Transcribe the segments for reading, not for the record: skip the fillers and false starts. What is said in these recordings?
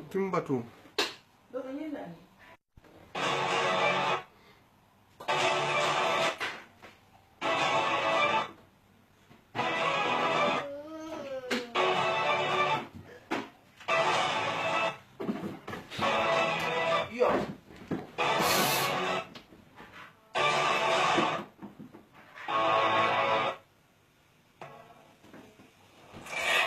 Timbatu.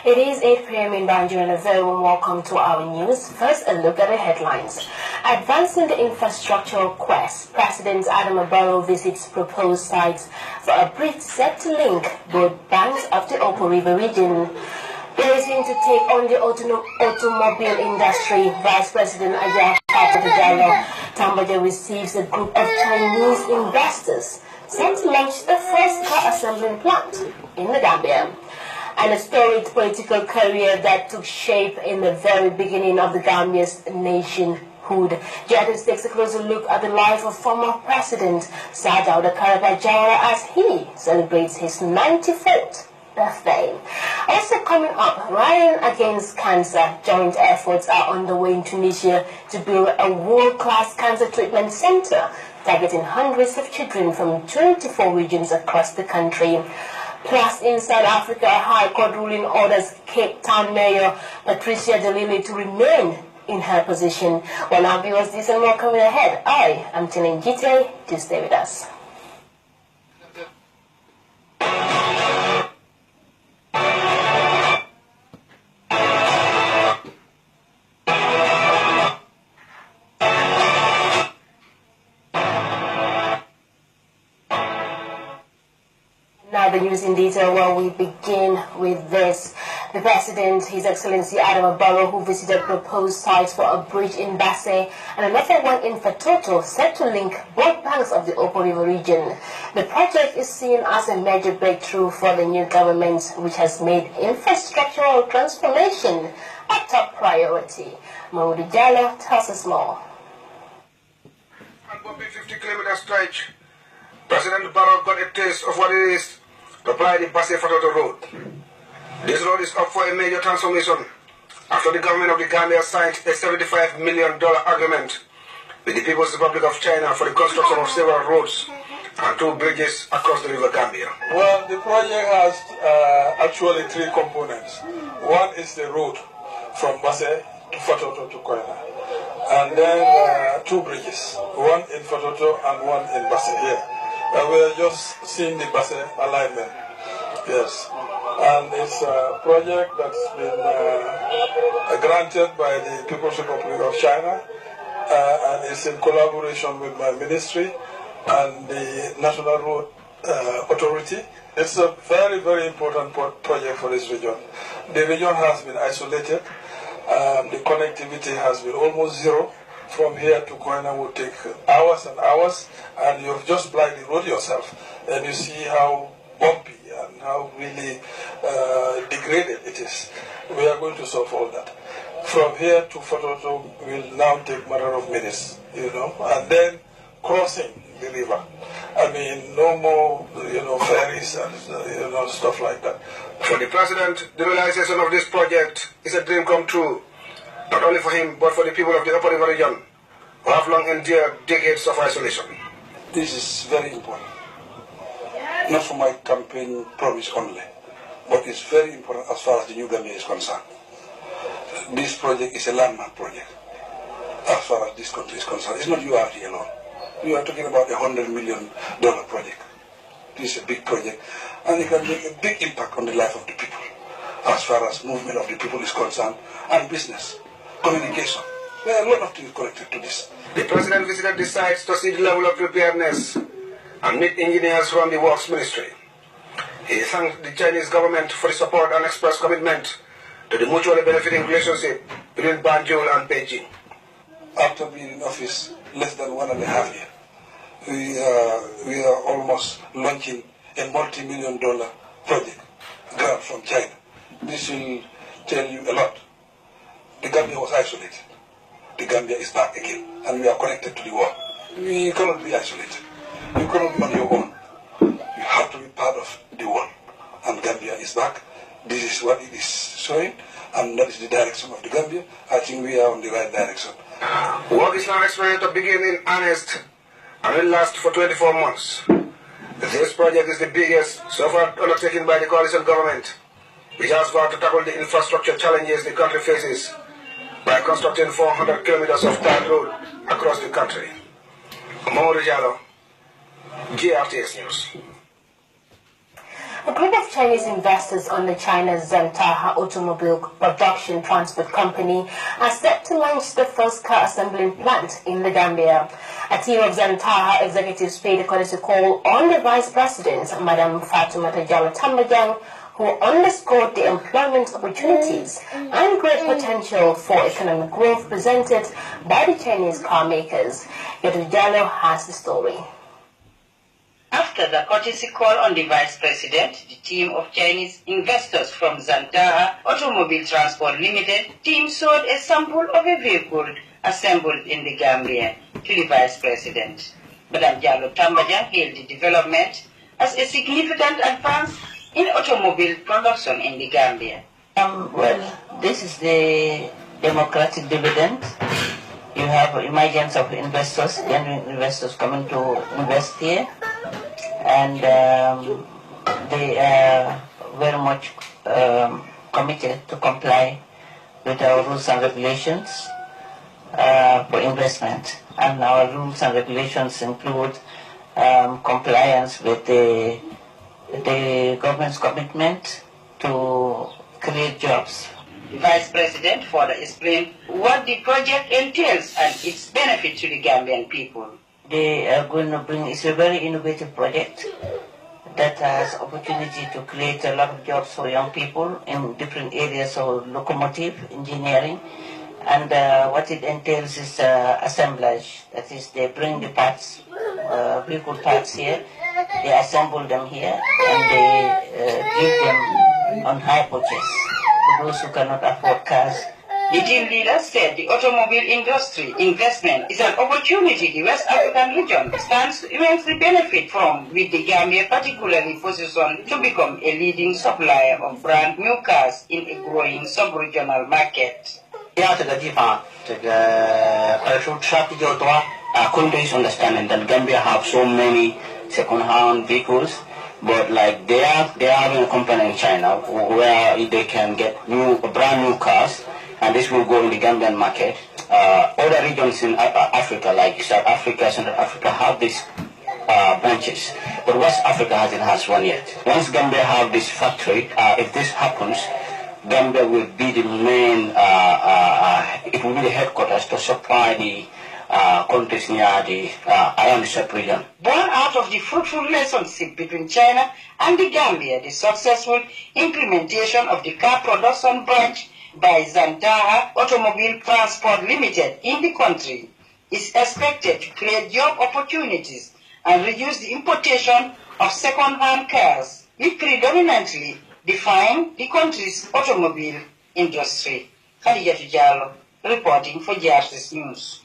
It is 8 p.m. in Banjul and a very warm welcome to our news. First, a look at the headlines. Advancing the infrastructural quest, President Adama Barrow visits proposed sites for a bridge set to link both banks of the Opo River region. Blazing to take on the automobile industry, Vice President Ajay Diallo Tambaja receives a group of Chinese investors set to launch the first car assembling plant in the Gambia. And a storied political career that took shape in the very beginning of the Gambia's nationhood. Grts takes a closer look at the life of former President Sajauda Karabajara as he celebrates his 94th birthday. Also coming up, Ryan Against Cancer joint efforts are underway in Tunisia to build a world-class cancer treatment center targeting hundreds of children from 24 regions across the country. Plus, in South Africa, High Court ruling orders Cape Town Mayor Patricia de Lille to remain in her position. Well, our viewers, this and more coming ahead. I am Tinin Gite. Do stay with us. Now the news in detail, where we begin with this. The President, His Excellency Adama Barrow, who visited proposed sites for a bridge in Basse and another one in Fatoto, set to link both banks of the Opo River region. The project is seen as a major breakthrough for the new government, which has made infrastructural transformation a top priority. Mamoudou Diallo tells us more. And 50-kilometer stretch, President Barrow got a taste of what it is to apply the Basse-Fatoto road. This road is up for a major transformation after the government of the Gambia signed a $75 million agreement with the People's Republic of China for the construction of several roads and 2 bridges across the River Gambia. Well, the project has actually 3 components. One is the road from Basse to Fatoto to Koina. And then 2 bridges, one in Fatoto and one in Basse here. We are just seeing the Basse alignment, yes. And it's a project that's been granted by the People's Republic of China, and it's in collaboration with my ministry and the National Road Authority. It's a very, very important project for this region. The region has been isolated. The connectivity has been almost zero. From here to Koina would take hours and hours, and you've just plied the road yourself, and you see how bumpy and how really degraded it is. We are going to solve all that. From here to Fatoto will now take matter of minutes, and then crossing the river. I mean, no more, ferries and, stuff like that. For the President, the realization of this project is a dream come true. Not only for him, but for the people of the Upper River region, who have long endured decades of isolation. This is very important. Not for my campaign promise only, but it's very important as far as the new Gambia is concerned. This project is a landmark project as far as this country is concerned. It's not URT alone. We are talking about $100 million project. This is a big project, and it can make a big impact on the life of the people as far as movement of the people is concerned, and business. Communication. There are a lot of things connected to this. The President visited the sites to see the level of preparedness and meet engineers from the Works Ministry. He thanked the Chinese government for the support and expressed commitment to the mutually benefiting relationship between Banjul and Beijing. After being in office less than 1.5 years, we are almost launching a multi-million-dollar project grant from China. This will tell you a lot. The Gambia was isolated. The Gambia is back again, and we are connected to the world. We cannot be isolated. You cannot be on your own. You have to be part of the world. And Gambia is back. This is what it is showing. and that is the direction of the Gambia. I think we are on the right direction. Work is now expected to begin in earnest and will last for 24 months. This project is the biggest so far undertaken by the coalition government, which has vowed to tackle the infrastructure challenges the country faces by constructing 400 kilometers of tarred road across the country. Mamadou Jallow, Grts News. A group of Chinese investors under China's Zantaha Automobile Production Transport Company are set to launch the first car assembling plant in the Gambia. A team of Zantaha executives paid a courtesy call on the Vice President, Madam Fatoumata Jallow Tambajang, who underscored the employment opportunities and great potential for economic growth presented by the Chinese car makers. Yadu Jallow has the story. After the courtesy call on the Vice President, the team of Chinese investors from Zantaha Automobile Transport Limited team showed a sample of a vehicle assembled in the Gambia to the Vice President. Madam Jallow Tambajang hailed the development as a significant advance in automobile production in the Gambia. Well, this is the democratic dividend. You have emergence of investors, genuine investors coming to invest here, and they are very much committed to comply with our rules and regulations for investment. And our rules and regulations include compliance with the government's commitment to create jobs. The Vice President further explained what the project entails and its benefit to the Gambian people. They are going to bring, it's a very innovative project that has opportunity to create a lot of jobs for young people in different areas of locomotive engineering. And what it entails is assemblage. That is, they bring the parts, vehicle parts here, they assemble them here, and they give them on hire purchase to those who cannot afford cars. The team leader said the automobile industry investment is an opportunity the West African region stands to immensely benefit from, with the Gambia particularly positioned to become a leading supplier of brand new cars in a growing sub-regional market. Countries understanding that Gambia have so many second-hand vehicles, but like they are having a company in China where they can get brand new cars, and this will go in the Gambian market. Other regions in Africa, like South Africa, Central Africa, have these branches, but West Africa hasn't has one yet. Once Gambia have this factory, if this happens, Gambia will be the main, it will be the headquarters to supply the countries near the around the sub-region. Born out of the fruitful relationship between China and the Gambia, the successful implementation of the car production branch by Zantaha Automobile Transport Limited in the country is expected to create job opportunities and reduce the importation of second-hand cars, which predominantly define the country's automobile industry. Khadija Jallow, reporting for Grts News.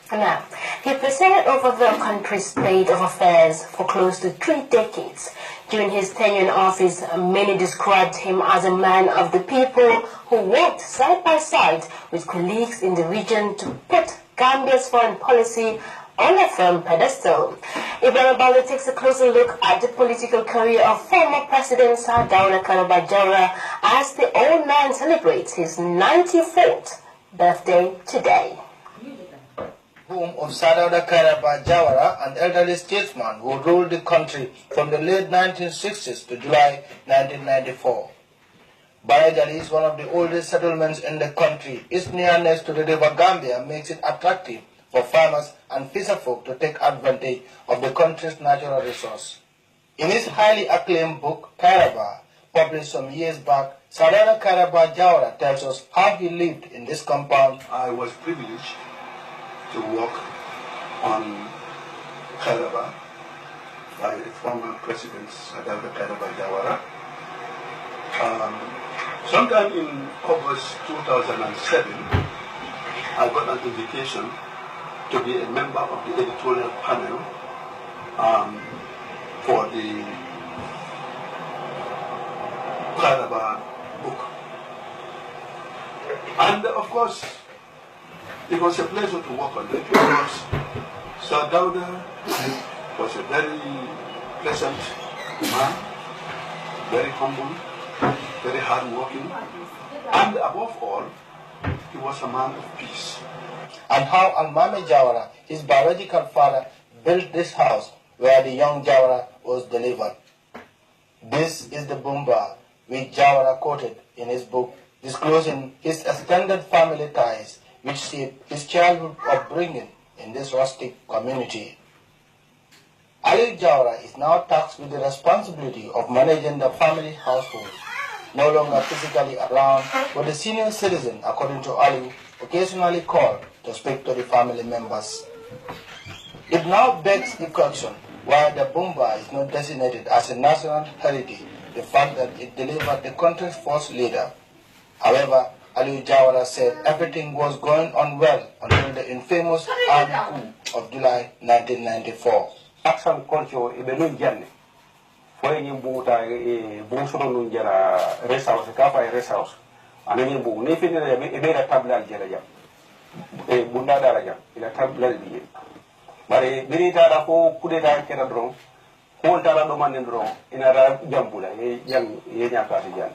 Now, he presided over the country's state of affairs for close to 3 decades. During his tenure in office, many described him as a man of the people who worked side by side with colleagues in the region to put Gambia's foreign policy on a firm pedestal. Ibrahim Balde takes a closer look at the political career of former President Sadauda Karabajara as the old man celebrates his 94th birthday today. Home of Sadauda Karabajara, an elderly statesman who ruled the country from the late 1960s to July 1994. Barajali is one of the oldest settlements in the country. Its nearness to the river Gambia makes it attractive for farmers and fisherfolk to take advantage of the country's natural resource. In his highly acclaimed book, Karaba, published some years back, Sadauda Karabajara tells us how he lived in this compound. I was privileged to work on Karaba by the former President Sadauda Karabajara. Sometime in August 2007, I got an invitation to be a member of the editorial panel for the Karaba book. And of course, it was a pleasure to work on it because Sir Dawda was a very pleasant man, very humble, very hardworking, and above all, he was a man of peace. And how Almame Jawara, his biological father, built this house where the young Jawara was delivered. This is the Bumba which Jawara quoted in his book, disclosing his extended family ties which shaped his childhood upbringing in this rustic community. Ali Jawara is now tasked with the responsibility of managing the family household, no longer physically around, but the senior citizen, according to Ali, occasionally called to speak to the family members. It now begs the question why the Bumba is not designated as a national heritage, the fact that it delivered the country's first leader. However, Ali Jawara said everything was going on well until the infamous army coup of July 1994. Action culture ibenu janne foy ni buta bu sono nun jara rest house ka fa rest house anani bu ne fini na be da tabla jara jam bunda dara jam ila tabla bi bare biri ta da ko kudeta kera dron ko ta do man dron ina da jambula jam ye nyaka ti jam.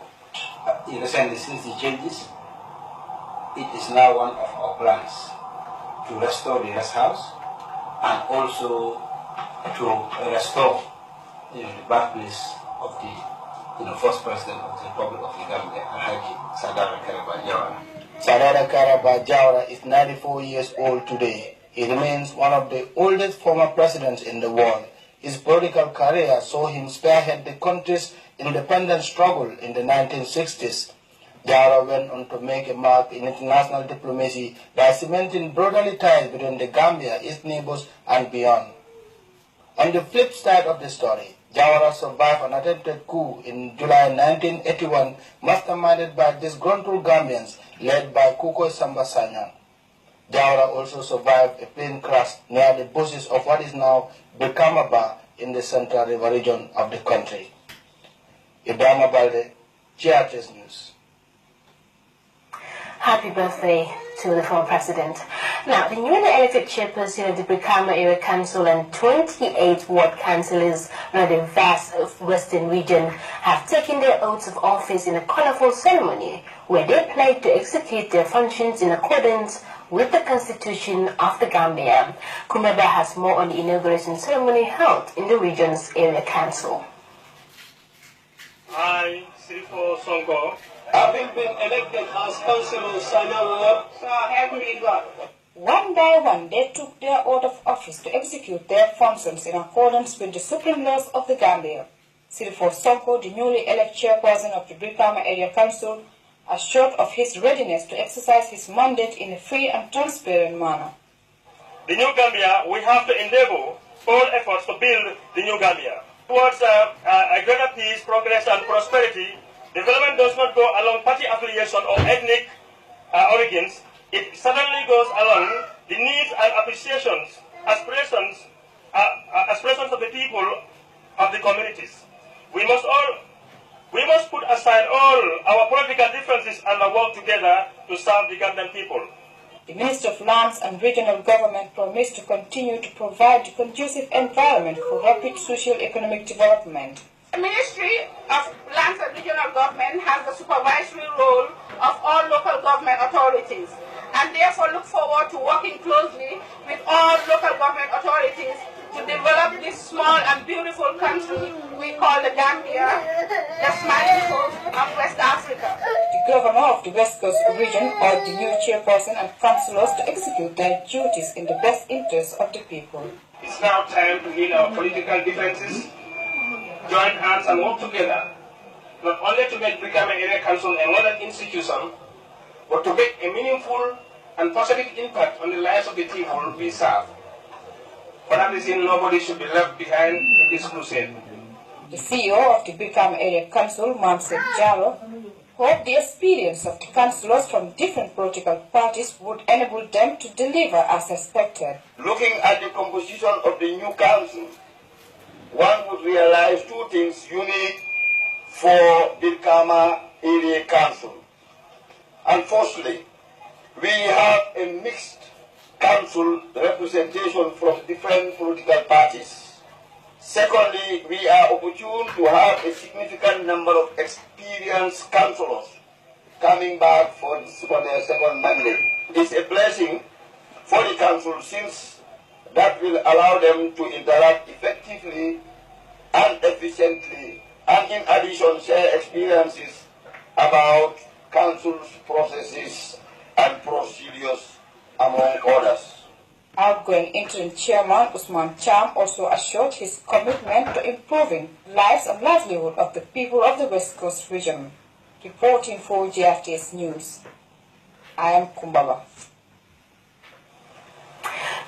Recently, since the changes, it is now one of our plans to restore the rest house and also to restore the birthplace of the first president of the Republic of the Gambia, Alhaji Sadara Karaba Jawara. Sadara Karaba Jawara is 94 years old today. He remains one of the oldest former presidents in the world. His political career saw him spearhead the country's independence struggle in the 1960s. Jawara went on to make a mark in international diplomacy by cementing brotherly ties between the Gambia, its neighbors, and beyond. On the flip side of the story, Jawara survived an attempted coup in July 1981, masterminded by disgruntled Gambians led by Kukoy Samba Sanyang. Jawara also survived a plane crash near the bushes of what is now Brikama in the Central River region of the country. Ibrahima Balde, Grts News. Happy birthday to the former president. Now, the newly elected chairperson of the Brikama Area Council and 28 ward councillors from the vast western region have taken their oaths of office in a colorful ceremony where they pledge to execute their functions in accordance with the Constitution of the Gambia. Kumeba has more on the inauguration ceremony held in the region's area council. I, Sirifo Sonko, having been elected as councillor, so help me God. One by one, they took their oath of office to execute their functions in accordance with the supreme laws of the Gambia. Sirifo Sonko, the newly elected chairperson of the Brikama Area Council, assured of his readiness to exercise his mandate in a free and transparent manner. The new Gambia, we have to endeavor all efforts to build the new Gambia towards a greater peace, progress, and prosperity. Development does not go along party affiliation or ethnic origins. It suddenly goes along the needs and aspirations of the people of the communities. We must put aside all our political differences and work together to serve the Gambian people. The Minister of Lands and Regional Government promised to continue to provide a conducive environment for rapid socio-economic development. The Ministry of Lands and Regional Government has the supervisory role of all local government authorities and therefore look forward to working closely with all local government authorities to develop this small and beautiful country we call the Gambia, the smiling coast of West Africa. The Governor of the West Coast region urged the new chairperson and councillors to execute their duties in the best interest of the people. It's now time to heal our political differences, join hands and work together, not only to make Brikama Area Council a modern institution, but to make a meaningful and positive impact on the lives of the people we serve. For that reason, nobody should be left behind in this crusade. The CEO of the Brikama Area Council, Mamsek Jalo, hoped the experience of the councillors from different political parties would enable them to deliver as expected. Looking at the composition of the new council, one would realize two things unique for Birkama Area Council. Unfortunately, we have a mixed council representation from different political parties. Secondly, we are opportune to have a significant number of experienced councillors coming back for their second mandate. It's a blessing for the council since that will allow them to interact effectively and efficiently, and in addition share experiences about council's processes and procedures, among others. Outgoing interim chairman Usman Cham also assured his commitment to improving lives and livelihood of the people of the West Coast region. Reporting for GRTS News, I am Kumbaba.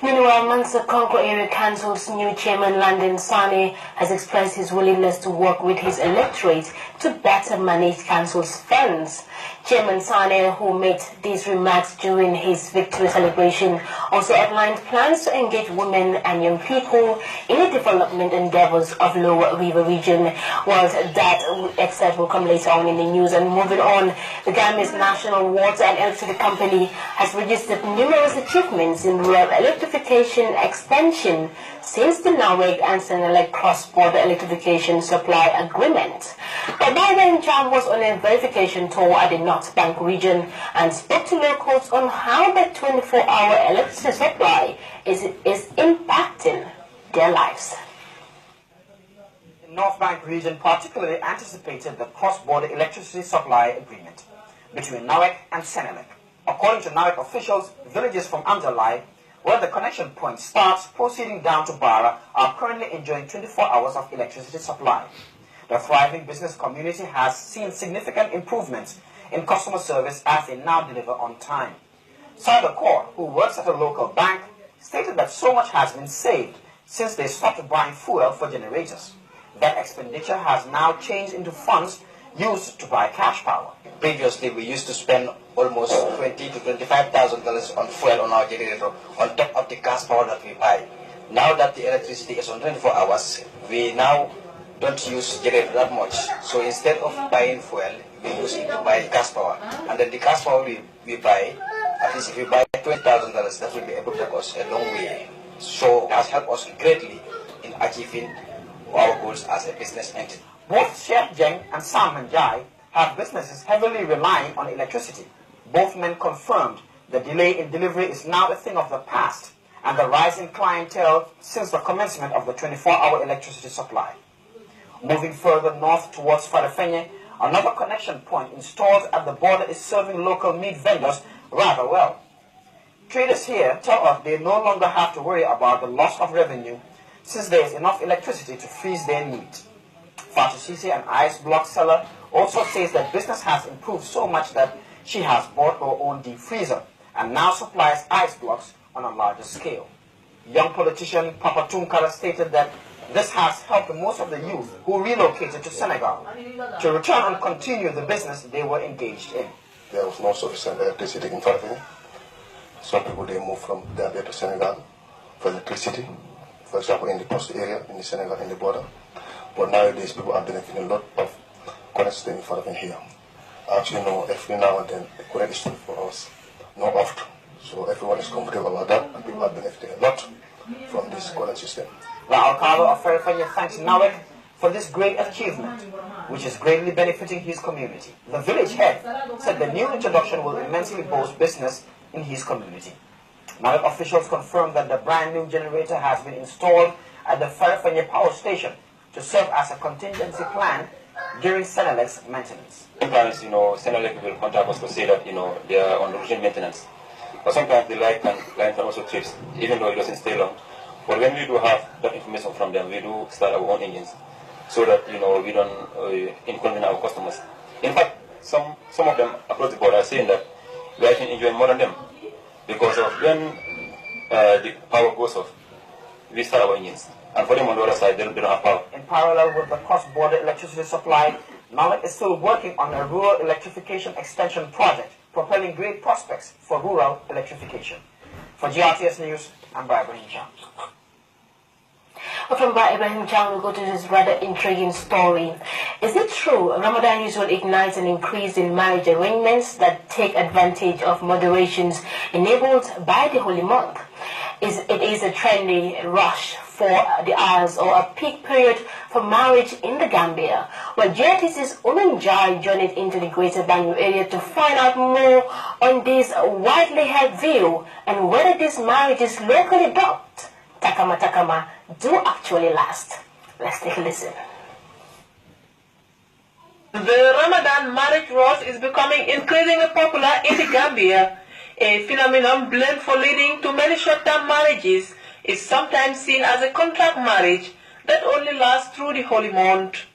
Meanwhile, Mansa Konko Area Council's new chairman, London Sane, has expressed his willingness to work with his electorate to better manage council's funds. Chairman Sane, who made these remarks during his victory celebration, also outlined plans to engage women and young people in the development endeavors of Lower River region. While that excerpt will come later on in the news. And moving on, the Gambia's National Water and Electricity Company has registered numerous achievements in rural electrification expansion since the NAWEG and Senelec cross-border electrification supply agreement. But by then, Cham was on a verification tour at the North Bank region and spoke to locals on how the 24-hour electricity supply is impacting their lives. The North Bank region particularly anticipated the cross-border electricity supply agreement between NAWEG and Senelec. According to NAWEG officials, villages from Amjalai, where the connection point starts proceeding down to Bara, are currently enjoying 24 hours of electricity supply. The thriving business community has seen significant improvements in customer service as they now deliver on time. Sada Kaur, who works at a local bank, stated that so much has been saved since they stopped buying fuel for generators. That expenditure has now changed into funds used to buy cash power. Previously, we used to spend almost $20,000 to $25,000 on fuel on our generator on top of the gas power that we buy. Now that the electricity is on 24 hours, we now don't use generator that much. So instead of buying fuel, we use it to buy gas power. And then the gas power we buy, at least if we buy $20,000, that will be able to take us a long way. So it has helped us greatly in achieving our goals as a business entity. Both Sheikh Jeng and Sam Manjai have businesses heavily relying on electricity. Both men confirmed the delay in delivery is now a thing of the past and the rise in clientele since the commencement of the 24-hour electricity supply. Moving further north towards Farafenye, another connection point installed at the border is serving local meat vendors rather well. Traders here tell us they no longer have to worry about the loss of revenue since there is enough electricity to freeze their meat. Fatu Sisi, an ice block seller, also says that business has improved so much that she has bought her own deep freezer and now supplies ice blocks on a larger scale. Young politician Papa Tunkara stated that this has helped most of the youth who relocated to Senegal to return and continue the business they were engaged in. There was no sufficient electricity in Farafenni. Some people, they moved from Gambia to Senegal for electricity. For example, in the post area, in the Senegal, in the border. But nowadays, people are benefiting a lot of current in Farafenni here. Actually, no, every now and then, the current is for us, not often. So everyone is comfortable about that, and people are benefiting a lot from this current system. The Alcalde of Farafenni thanks NAWEG for this great achievement, which is greatly benefiting his community. The village head said the new introduction will immensely boost business in his community. NAWEG officials confirmed that the brand new generator has been installed at the Farafenni power station to serve as a contingency plan during Senelec's maintenance. Sometimes, Senelec will contact us to say that, they are on routine maintenance. But sometimes the line can also trips, even though it doesn't stay long. But when we do have that information from them, we do start our own engines so that, we don't inconvenience our customers. In fact, some of them across the board are saying that we are actually enjoying more than them because of when the power goes off, we start our engines. And for them on the other side, they don't have power. In parallel with the cross-border electricity supply, NAWEG is still working on a rural electrification extension project, propelling great prospects for rural electrification. For GRTS News, I'm Brian Cham. From Ibrahim Chang, we go to this rather intriguing story. Is it true Ramadan usually ignites an increase in marriage arrangements that take advantage of moderations enabled by the holy month? It is a trendy rush for the hours or a peak period for marriage in the Gambia. Well, Grts Jai journeyed into the Greater Banjul area to find out more on this widely held view and whether these marriages locally dubbed Takama do actually last. Let's take a listen. The Ramadan marriage rush is becoming increasingly popular in the Gambia. A phenomenon blamed for leading to many short-term marriages is sometimes seen as a contract marriage that only lasts through the holy month.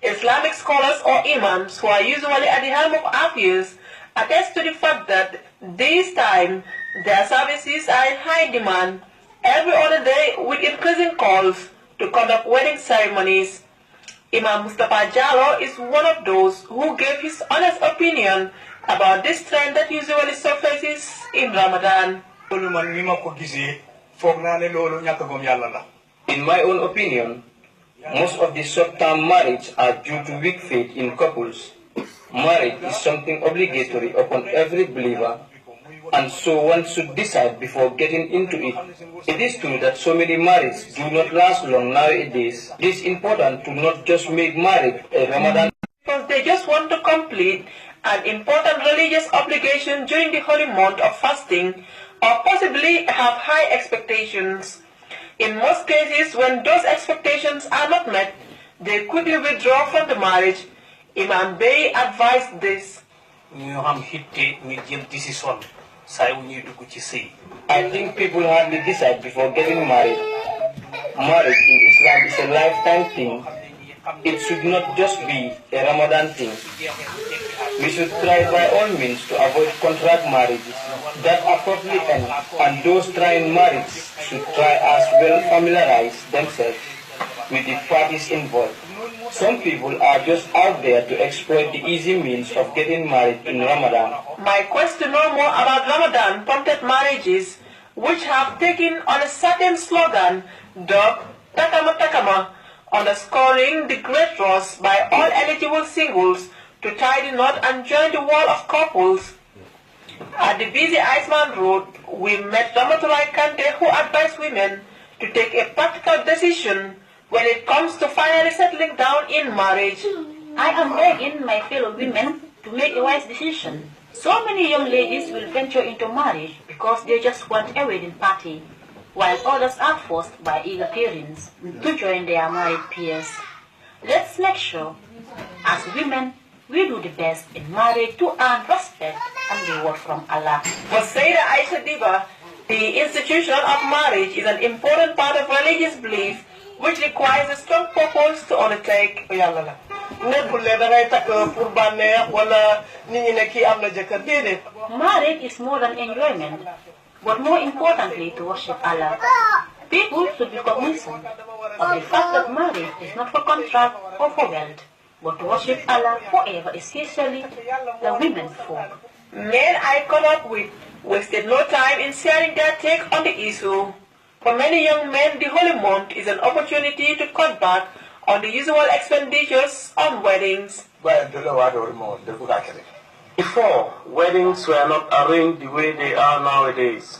Islamic scholars or imams who are usually at the helm of affairs attest to the fact that this time their services are in high demand every other day with increasing calls to conduct wedding ceremonies. Imam Mustafa Jallo is one of those who gave his honest opinion about this trend that usually surfaces in Ramadan. In my own opinion, most of the short-term marriage are due to weak faith in couples. Marriage is something obligatory upon every believer, and so one should decide before getting into it. It is true that so many marriages do not last long nowadays. It is important to not just make marriage a Ramadan because they just want to complete an important religious obligation during the holy month of fasting, or possibly have high expectations. In most cases, when those expectations are not met, they quickly withdraw from the marriage. Imam Bey advised this. I think people hardly decide before getting married. Marriage in Islam is a lifetime thing. It should not just be a Ramadan thing. We should try by all means to avoid contract marriages that abruptly end, and those trying marriage should try as well familiarize themselves with the parties involved. Some people are just out there to exploit the easy means of getting married in Ramadan. My quest to know more about Ramadan prompted marriages which have taken on a certain slogan dubbed Takama, underscoring the great rush by all eligible singles to tie the knot and join the wall of couples. At the busy Iceman Road, we met Ramatulai Kante, who advised women to take a practical decision when it comes to finally settling down in marriage. I am begging my fellow women to make a wise decision. So many young ladies will venture into marriage because they just want a wedding party, while others are forced by eager parents to join their married peers. Let's make sure, as women, we do the best in marriage to earn respect and reward from Allah. For Sayyidah Aisha Diba, the institution of marriage is an important part of religious belief which requires a strong purpose to undertake. Marriage is more than enjoyment, but more importantly to worship Allah. People should be cognizant of the fact that marriage is not for contract or for wealth, but to worship Allah forever, especially the women's folk. Men I caught up with wasted no time in sharing their take on the issue. For many young men, the holy month is an opportunity to cut back on the usual expenditures on weddings. Before, weddings were not arranged the way they are nowadays,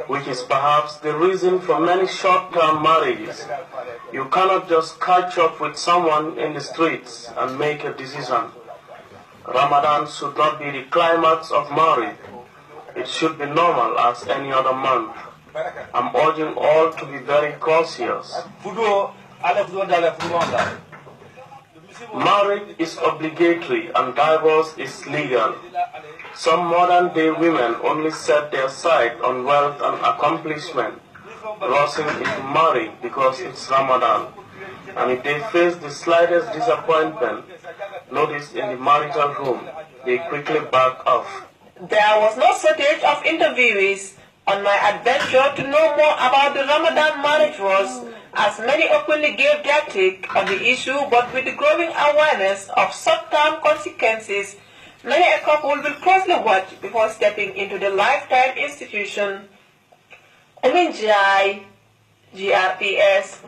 which is perhaps the reason for many short-term marriages. You cannot just catch up with someone in the streets and make a decision. Ramadan should not be the climax of marriage. It should be normal as any other month. I'm urging all to be very cautious. Marriage is obligatory and divorce is legal. Some modern-day women only set their sight on wealth and accomplishment, rushing into marriage because it's Ramadan. And if they face the slightest disappointment noticed in the marital room, they quickly back off. There was no shortage of interviewees on my adventure to know more about the Ramadan marriage rules, as many openly gave their take on the issue, but with the growing awareness of short-term consequences, many a couple will closely watch before stepping into the lifetime institution. Jai, GRTS.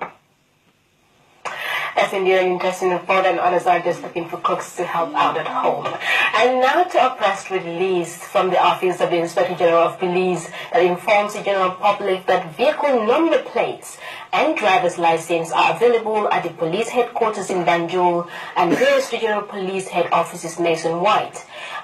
That's indeed an interesting report, and others are just looking for cooks to help out at home. And now to a press release from the Office of the Inspector General of Police that informs the general public that vehicle number plates and driver's license are available at the police headquarters in Banjul and various regional police head offices nationwide.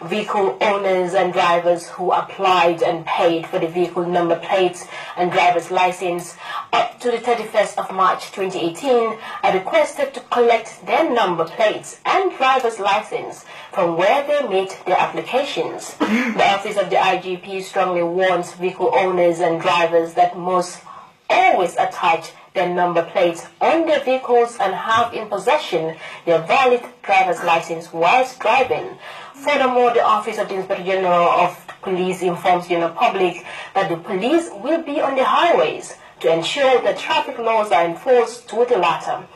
Vehicle owners and drivers who applied and paid for the vehicle number plates and driver's license up to the 31st of March 2018 are requested to collect their number plates and driver's license from where they made their applications. The Office of the IGP strongly warns vehicle owners and drivers that must always attach their number plates on their vehicles and have in possession their valid driver's license whilst driving. Furthermore, the Office of the Inspector General of Police informs the general public that the police will be on the highways to ensure that traffic laws are enforced to the latter.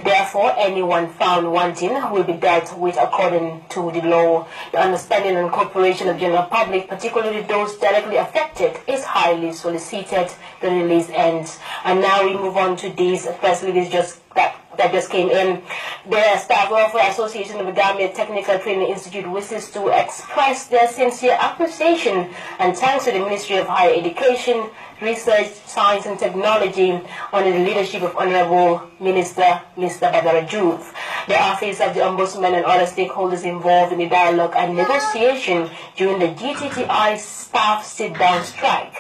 Therefore, anyone found wanting will be dealt with according to the law. The understanding and cooperation of the general public, particularly those directly affected, is highly solicited. The release ends. And now we move on to this press release that just came in. The Staff Welfare Association of the Gambia Technical Training Institute wishes to express their sincere appreciation and thanks to the Ministry of Higher Education, Research, Science and Technology under the leadership of Honorable Minister Mr. Badara Juve. The Office of the Ombudsman and other stakeholders involved in the dialogue and negotiation during the GTTI staff sit-down strike.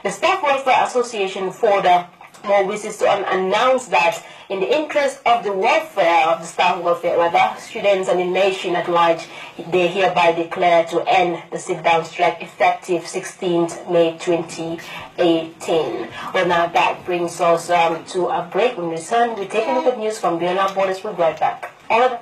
The Staff Welfare Association furthermore wishes to announce that in the interest of the welfare of the staff welfare, students and the nation at large, they hereby declare to end the sit-down strike effective 16th May 2018. Well, now that brings us to a break. When we return, we take a look at news from beyond our borders. We'll be right back. All of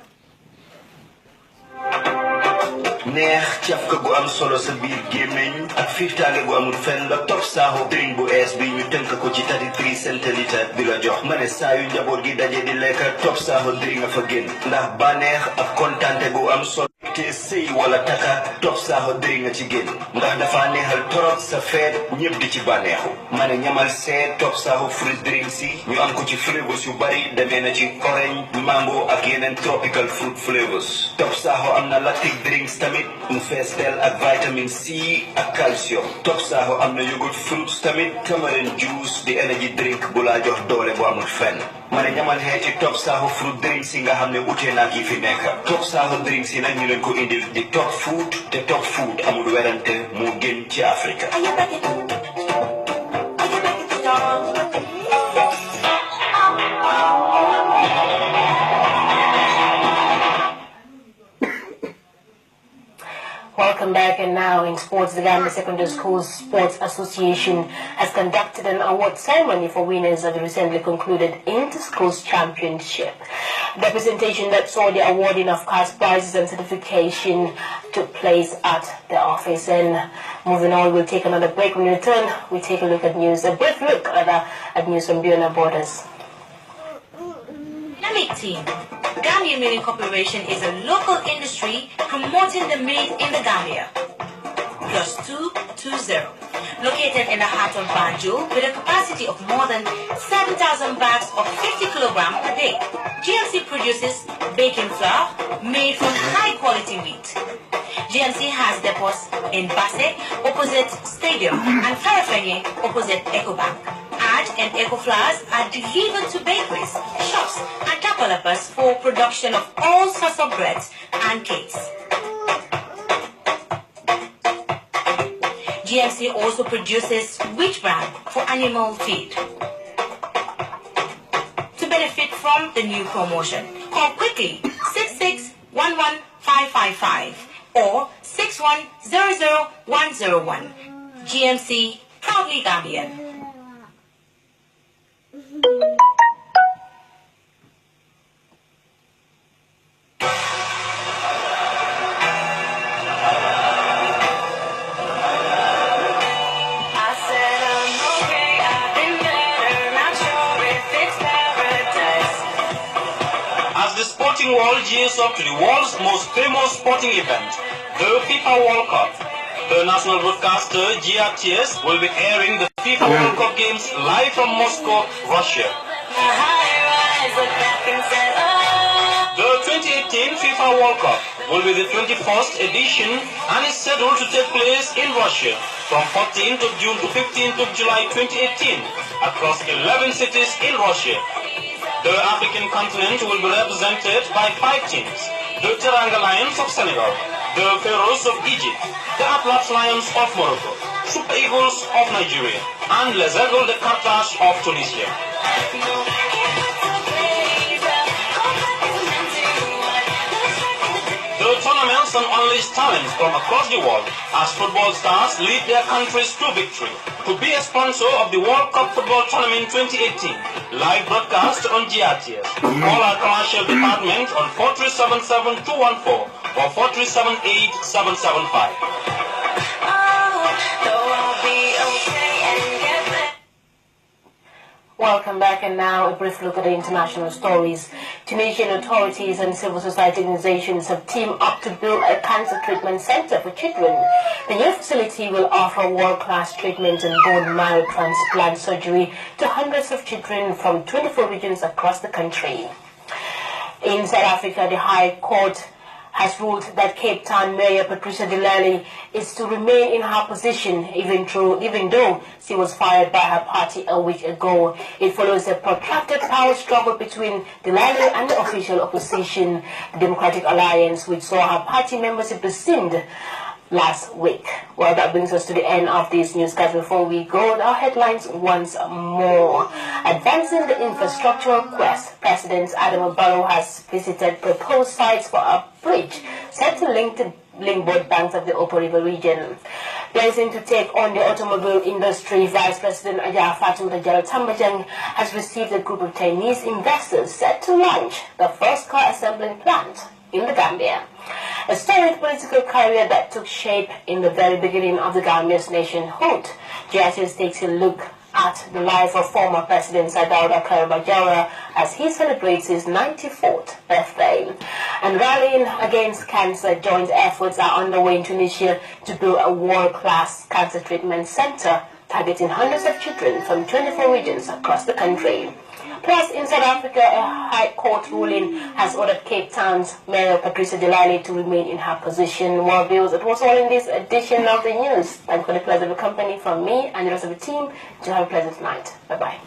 neex cafka gu am solo sa biir gémmiñ ak fiirtaange gu amul fenn la Top Saho drink bu ees bi ñu tënk ko ci 33 centilitre bi la jox ma ne saa yu njaboot gi daje di lekk Top Saho drink nga fa génn ndax bànneex ak kontaante gu am solo te sëy wala taka Top Saho drink nga ci génn ndax dafa neexal torop sa feet ñëpp di ci bànneexu ma ne ñamal seet Top Saho fruit drink si ñu am ko ci flavors yu bari demee na ci orange mango ak yeneen tropical fruit flavors Top Saho am na lactic drinks tamit mu fees del ak vitamin C ak calcium Top Saho am na yogurt fruits tamit tamarind juice di energy drink bu laa jox doole bu amul fenn ma ne ñamal xeeti Top Saho fruit drinks yi nga xam ne utee naa yi fi nekk Top Saho drinks yi nag ñu leen ko indil di top food te top food amul werante moo gën ci Afrika Welcome back, and now in sports, the Gambia Secondary Schools Sports Association has conducted an award ceremony for winners of the recently concluded Inter-Schools Championship. The presentation that saw the awarding of cash prizes and certification took place at the office. And moving on, we'll take another break. When we return, we take a look at news, a brief look at news from beyond our borders. Dynamic Team. Gambia Milling Corporation is a local industry promoting the milk in the Gambia. +220. Located in the heart of Banjul with a capacity of more than 7,000 bags of 50 kilograms per day. GMC produces baking flour made from high quality wheat. GMC has depots in Basse, opposite Stadium, and Farafenye, opposite Ecobank. And Eco Flours are delivered to bakeries, shops, and developers for production of all sorts of breads and cakes. GMC also produces wheat bran for animal feed. To benefit from the new promotion, call quickly 6611-555 or 6100-101. GMC, proudly Gambian. Sporting world gears up to the world's most famous sporting event, the FIFA World Cup. The national broadcaster Grts will be airing the FIFA World Cup games live from Moscow, Russia. 2018 FIFA World Cup will be the 21st edition and is scheduled to take place in Russia from 14th of June to 15th of July 2018 across 11 cities in Russia. The African continent will be represented by 5 teams: the Teranga Lions of Senegal, the Pharaohs of Egypt, the Atlas Lions of Morocco, Super Eagles of Nigeria, and Les Aigles de Carthage of Tunisia. The tournaments unleash talent from across the world as football stars lead their countries to victory. To be a sponsor of the World Cup Football Tournament 2018, live broadcast on GRTS. Call our commercial department on 4377214 or 4378775. Welcome back, and now a brief look at the international stories. Tunisian authorities and civil society organizations have teamed up to build a cancer treatment center for children. The new facility will offer world-class treatment and bone marrow transplant surgery to hundreds of children from 24 regions across the country. In South Africa, the High Court has ruled that Cape Town Mayor Patricia de Lille is to remain in her position even though she was fired by her party a week ago. It follows a protracted power struggle between de Lille and the official opposition, the Democratic Alliance, which saw her party membership rescind last week. Well, that brings us to the end of this newscast. Before we go, our headlines once more. Advancing the infrastructural quest, President Adam Barrow has visited proposed sites for a bridge set to link both banks of the Upper River region. Blazing to take on the automobile industry, Vice President Ajah Fatimata Jalal Tambajang has received a group of Chinese investors set to launch the first car assembling plant in the Gambia. A storied political career that took shape in the very beginning of the Gambia's nationhood. GRTS takes a look at the life of former President Sadauda Kairaba as he celebrates his 94th birthday. And rallying against cancer, joint efforts are underway in Tunisia to build a world-class cancer treatment center targeting hundreds of children from 24 regions across the country. Plus, in South Africa, a High Court ruling has ordered Cape Town's Mayor Patricia de Lille to remain in her position. Well, viewers, it was all in this edition of the news. Thank you for the pleasure of company from me and the rest of the team. Do have a pleasant night. Bye-bye.